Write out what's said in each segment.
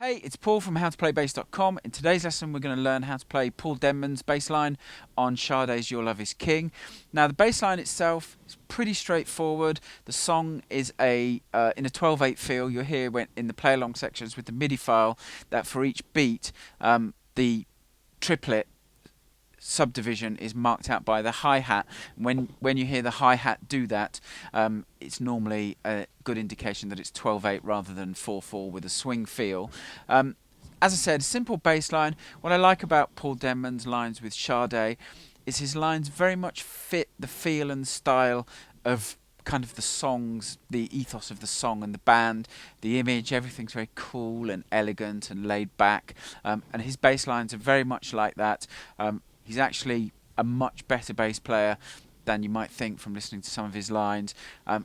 Hey, it's Paul from howtoplaybassdotcom. In today's lesson we're going to learn how to play Paul Denman's bass line on Sade's Your Love Is King. Now the bass line itself is pretty straightforward. The song is in a 12/8 feel. You'll hear in the play along sections with the MIDI file that for each beat the triplet subdivision is marked out by the hi-hat. When you hear the hi-hat do that, it's normally a good indication that it's 12/8 rather than 4/4 with a swing feel. As I said, simple bass line. What I like about Paul Denman's lines with Sade is his lines very much fit the feel and style of kind of the songs, the ethos of the song and the band, the image. Everything's very cool and elegant and laid back, and his bass lines are very much like that. He's actually a much better bass player than you might think from listening to some of his lines.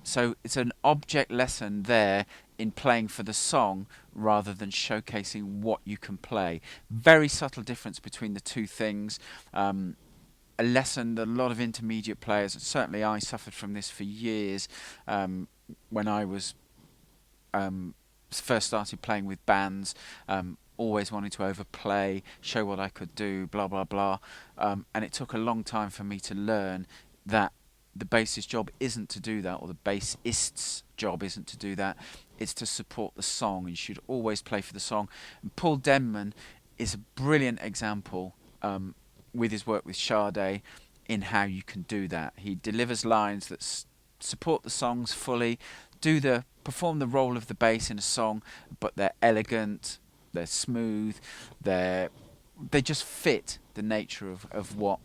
So it's an object lesson there in playing for the song rather than showcasing what you can play. Very subtle difference between the two things. A lesson that a lot of intermediate players, and certainly I suffered from this for years when I was first started playing with bands, always wanting to overplay, show what I could do, blah blah blah, and it took a long time for me to learn that the bassist's job isn't to do that, or the bassist's job isn't to do that. It's to support the song. You should always play for the song. And Paul Denman is a brilliant example with his work with Sade in how you can do that. He delivers lines that support the songs fully, perform the role of the bass in a song, but they're elegant, they're smooth, they just fit the nature of what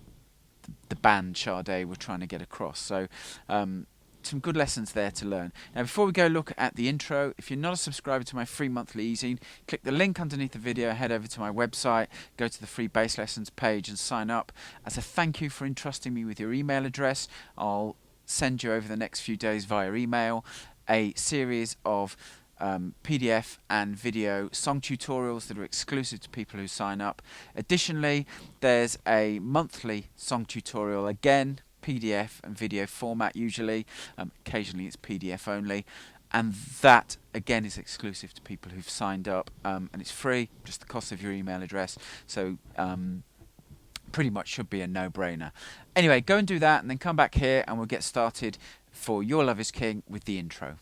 the band Sade were trying to get across. So some good lessons there to learn. Now before we go look at the intro, if you're not a subscriber to my free monthly e-zine, click the link underneath the video, head over to my website, go to the free bass lessons page and sign up. As a thank you for entrusting me with your email address, I'll send you over the next few days via email a series of PDF and video song tutorials that are exclusive to people who sign up. Additionally, there's a monthly song tutorial, again PDF and video format usually, occasionally it's PDF only, and that again is exclusive to people who've signed up, and it's free, just the cost of your email address, so pretty much should be a no-brainer. Anyway, go and do that and then come back here and we'll get started for Your Love Is King with the intro.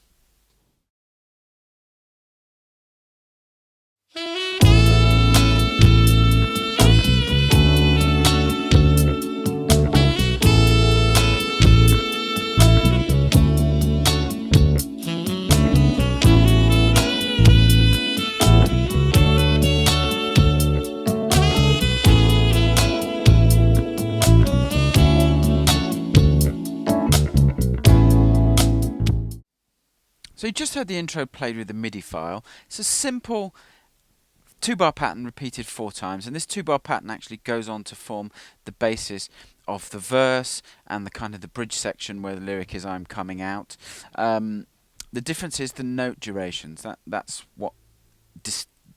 So you just heard the intro played with the MIDI file. It's a simple 2-bar pattern repeated 4 times, and this 2-bar pattern actually goes on to form the basis of the verse and the kind of the bridge section where the lyric is "I'm coming out." The difference is the note durations. That's what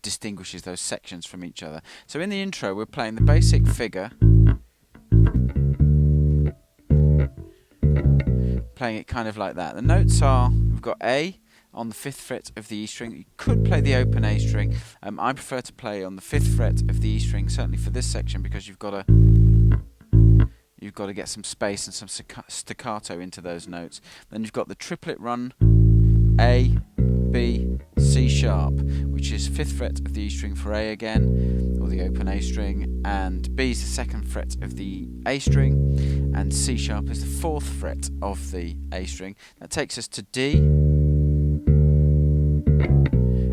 distinguishes those sections from each other. So in the intro we're playing the basic figure, playing it kind of like that. The notes are, we've got A on the 5th fret of the E string. You could play the open A string. I prefer to play on the 5th fret of the E string, certainly for this section, because you've got to get some space and some staccato into those notes. Then you've got the triplet run A, B, C sharp, which is 5th fret of the E string for A again, or the open A string, and B is the 2nd fret of the A string, and C sharp is the 4th fret of the A string. That takes us to D,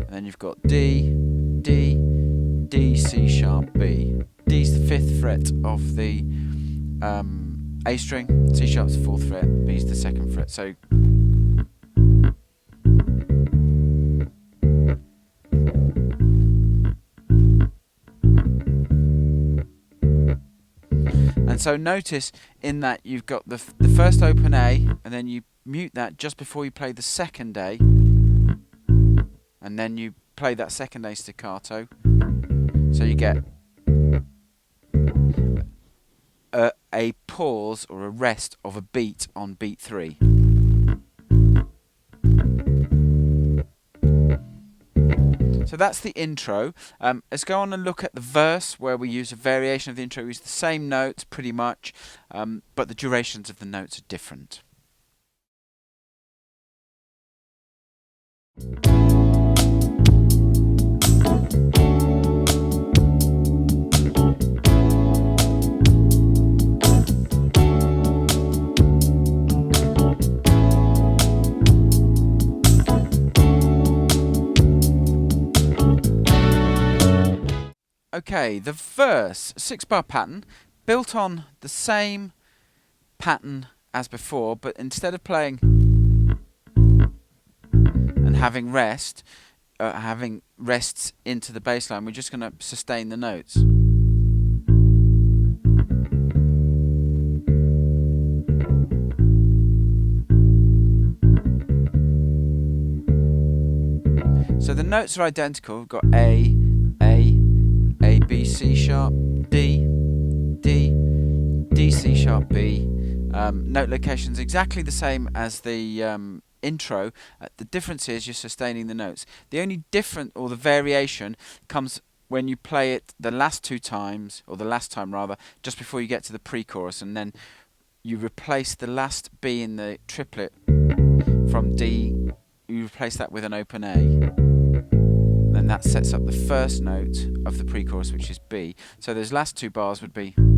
and then you've got D, D, D, C sharp, B. D is the 5th fret of the A string, C sharp's the 4th fret, B is the 2nd fret. So so notice in that you've got the first open A, and then you mute that just before you play the second A, and then you play that second A staccato, so you get a pause or a rest of a beat on beat 3. So that's the intro. Let's go on and look at the verse, where we use a variation of the intro. We use the same notes pretty much, but the durations of the notes are different. Okay, the verse, 6-bar pattern, built on the same pattern as before, but instead of playing and having rests into the bass line, we're just going to sustain the notes. So the notes are identical. We've got A, B, C sharp, D, C sharp, B. Note location's exactly the same as the intro. The difference is you're sustaining the notes. The only the variation comes when you play it the last time rather, just before you get to the pre-chorus, and then you replace the last B in the triplet from D, you replace that with an open A. Then that sets up the first note of the pre-chorus, which is B. So those last 2 bars would be. And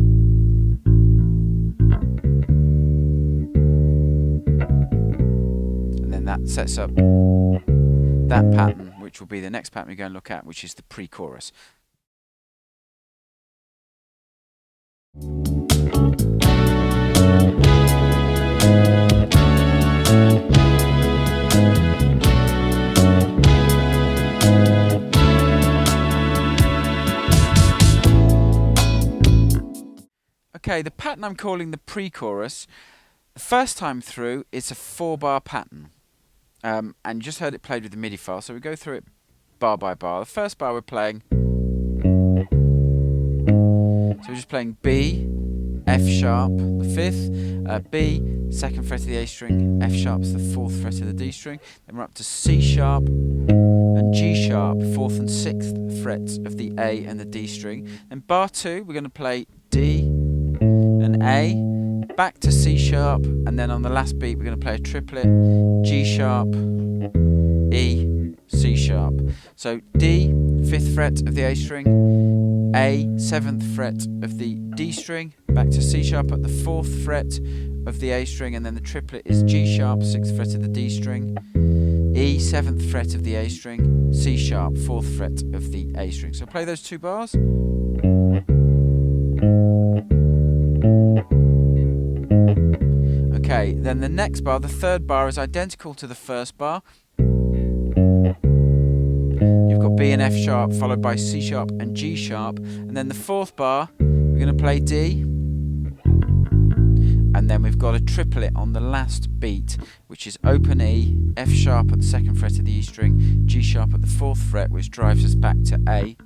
then that sets up that pattern, which will be the next pattern we go and look at, which is the pre-chorus. Okay, the pattern I'm calling the pre-chorus, the first time through, it's a 4-bar pattern. And you just heard it played with the MIDI file, so we go through it bar by bar. The first bar we're playing, so we're just playing B, F sharp, the 5th, B, 2nd fret of the A string, F sharp's the 4th fret of the D string, then we're up to C sharp and G sharp, 4th and 6th frets of the A and the D string. Then bar 2, we're going to play D and A, back to C sharp, and then on the last beat we're going to play a triplet, G sharp, E, C sharp. So D, 5th fret of the A string, A, 7th fret of the D string, back to C sharp at the 4th fret of the A string, and then the triplet is G sharp, 6th fret of the D string, E, 7th fret of the A string, C sharp, 4th fret of the A string. So play those 2 bars. Okay, then the next bar, the 3rd bar, is identical to the first bar. You've got B and F sharp, followed by C sharp and G sharp. And then the 4th bar, we're going to play D. And then we've got a triplet on the last beat, which is open E, F sharp at the 2nd fret of the E string, G sharp at the 4th fret, which drives us back to A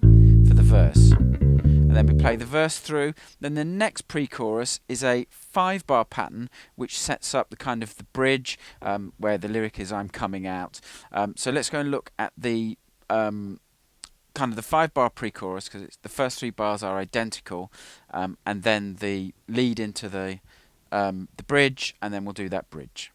for the verse. And then we play the verse through. Then the next pre-chorus is a 5-bar pattern, which sets up the kind of the bridge, where the lyric is "I'm coming out." So let's go and look at the kind of the 5-bar pre-chorus, because the first 3 bars are identical, and then the lead into the bridge, and then we'll do that bridge.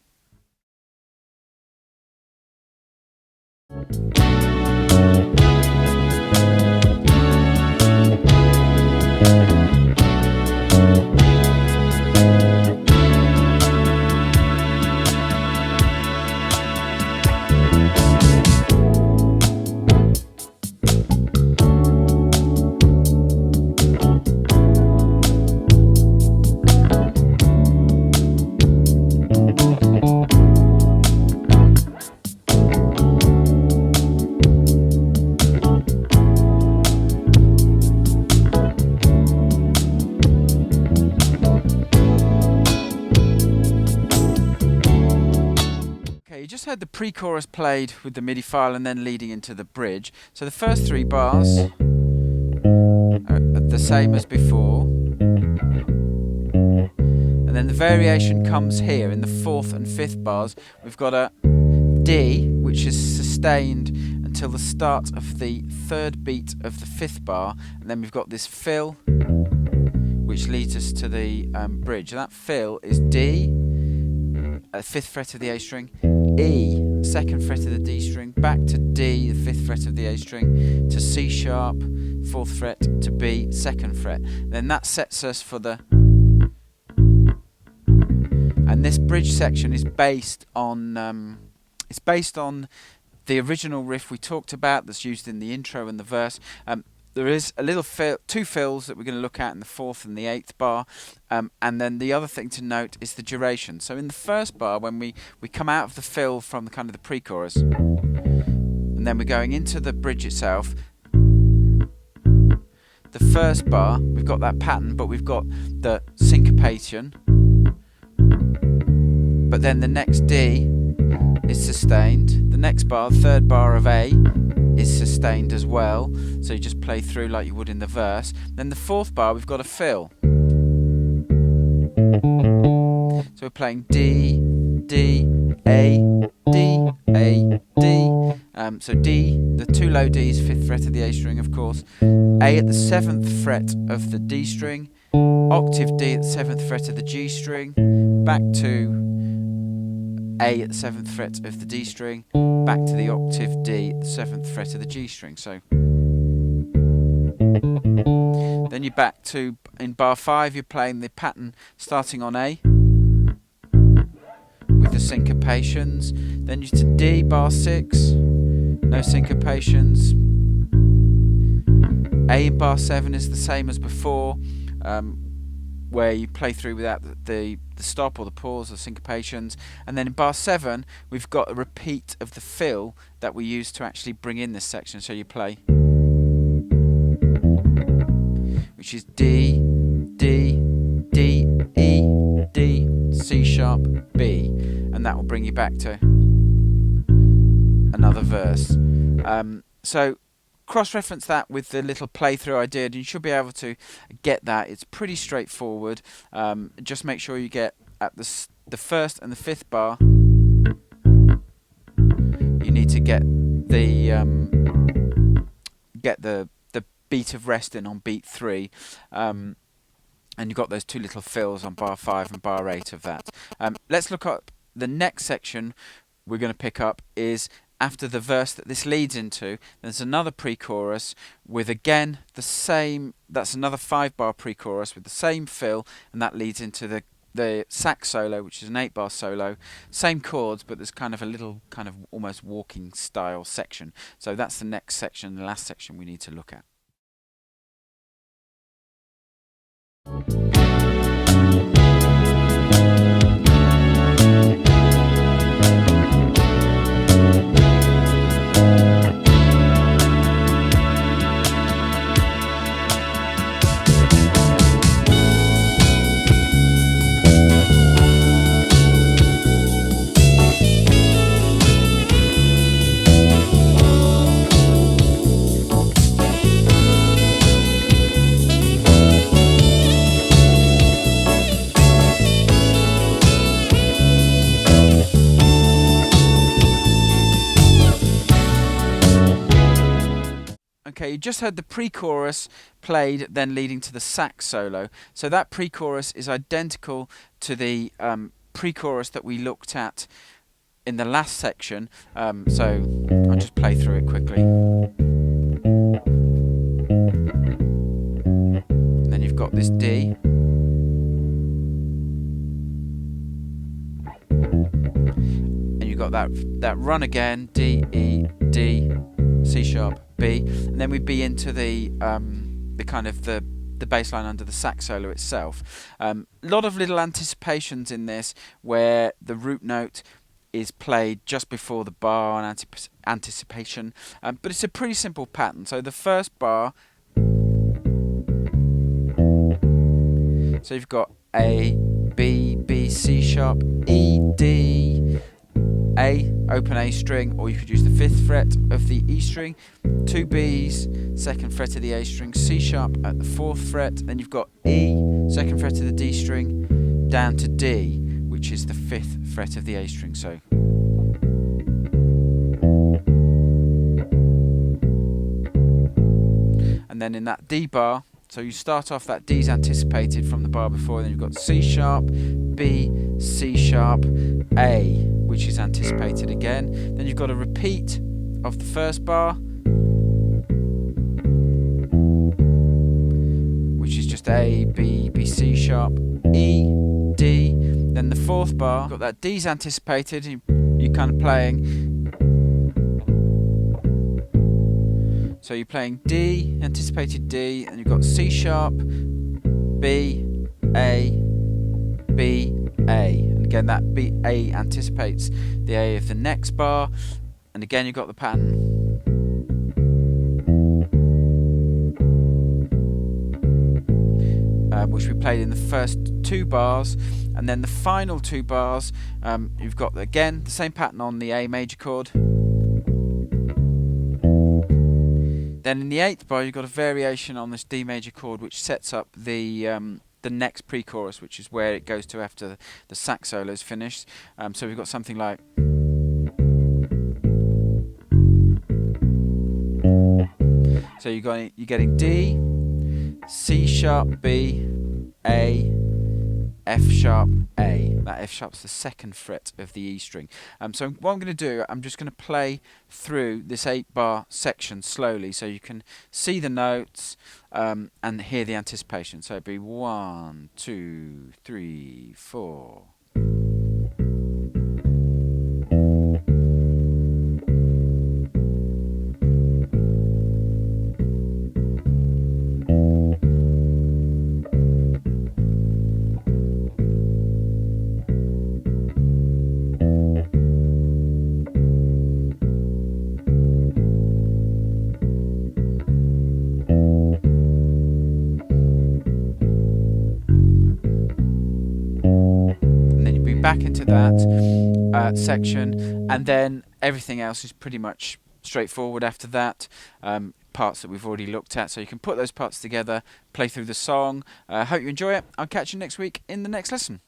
You just heard the pre-chorus played with the MIDI file and then leading into the bridge. So the first 3 bars are the same as before, and then the variation comes here in the 4th and 5th bars. We've got a D, which is sustained until the start of the third beat of the fifth bar, and then we've got this fill, which leads us to the bridge. And that fill is D, fifth fret of the A string, E, second fret of the D string, back to D, the fifth fret of the A string, to C sharp, fourth fret, to B, second fret. Then that sets us for the... And this bridge section is based on the original riff we talked about that's used in the intro and the verse. There is a little two fills that we're going to look at in the fourth and the eighth bar, and then the other thing to note is the duration. So in the first bar, when we come out of the fill from the kind of the pre-chorus, and then we're going into the bridge itself. The first bar, we've got that pattern, but we've got the syncopation. But then the next D is sustained. The next bar, third bar of A, is sustained as well. So you just play through like you would in the verse. Then the fourth bar, we've got a fill. So we're playing D, D, A, D, A, D. So D, the two low Ds, fifth fret of the A string, of course. A at the seventh fret of the D string. Octave D at the seventh fret of the G string. Back to A at the seventh fret of the D string. Back to the octave D at the seventh fret of the G string. So then you're back to, in bar 5, you're playing the pattern starting on A with the syncopations. Then you're to D, bar 6, no syncopations. A in bar 7 is the same as before, where you play through without the stop or the pause or syncopations. And then in bar 7, we've got a repeat of the fill that we use to actually bring in this section. So you play, which is D, D, D, E, D, C sharp, B, and that will bring you back to another verse. So cross-reference that with the little playthrough I did, and you should be able to get that. It's pretty straightforward. Just make sure you get at the first and the fifth bar. You need to get the beat of rest in on beat 3. And you've got those two little fills on bar 5 and bar 8 of that. Let's look up the next section we're going to pick up is after the verse that this leads into. There's another pre-chorus with again the same, that's another 5-bar pre-chorus with the same fill, and that leads into the sax solo, which is an 8-bar solo. Same chords, but there's kind of a little kind of almost walking style section. So that's the next section, the last section we need to look at. Okay, you just heard the pre-chorus played, then leading to the sax solo. So that pre-chorus is identical to the pre-chorus that we looked at in the last section. So I'll just play through it quickly. And then you've got this D. And you've got that run again, D, E, D, C sharp, B, and then we'd be into the kind of the bass line under the sax solo itself. A lot of little anticipations in this where the root note is played just before the bar on anticipation, but it's a pretty simple pattern. So the first bar, so you've got A, B, B, C sharp, E, D, A, open A string, or you could use the 5th fret of the E string, 2 B's, 2nd fret of the A string, C sharp at the 4th fret, then you've got E, 2nd fret of the D string, down to D, which is the 5th fret of the A string. So and then in that D bar, so you start off, that D's anticipated from the bar before, then you've got C sharp, B, C sharp, A, which is anticipated again. Then you've got a repeat of the first bar, which is just A, B, B, C sharp, E, D. Then the fourth bar, you've got that D's anticipated, you're kind of playing. So you're playing D, anticipated D, and you've got C sharp, B, A, B, A. And again, that B, A anticipates the A of the next bar. And again, you've got the pattern. Which we played in the first two bars. And then the final two bars, you've got, again, the same pattern on the A major chord. Then in the eighth bar, you've got a variation on this D major chord, which sets up the next pre-chorus, which is where it goes to after the sax solo is finished. So we've got something like. So you're getting D, C sharp, B, A, F sharp, A. That F sharp's the second fret of the E string. So what I'm going to do, I'm just going to play through this 8-bar section slowly so you can see the notes and hear the anticipation. So it'd be 1, 2, 3, 4. Back into that section, and then everything else is pretty much straightforward after that. Parts that we've already looked at, so you can put those parts together, play through the song. Hope you enjoy it. I'll catch you next week in the next lesson.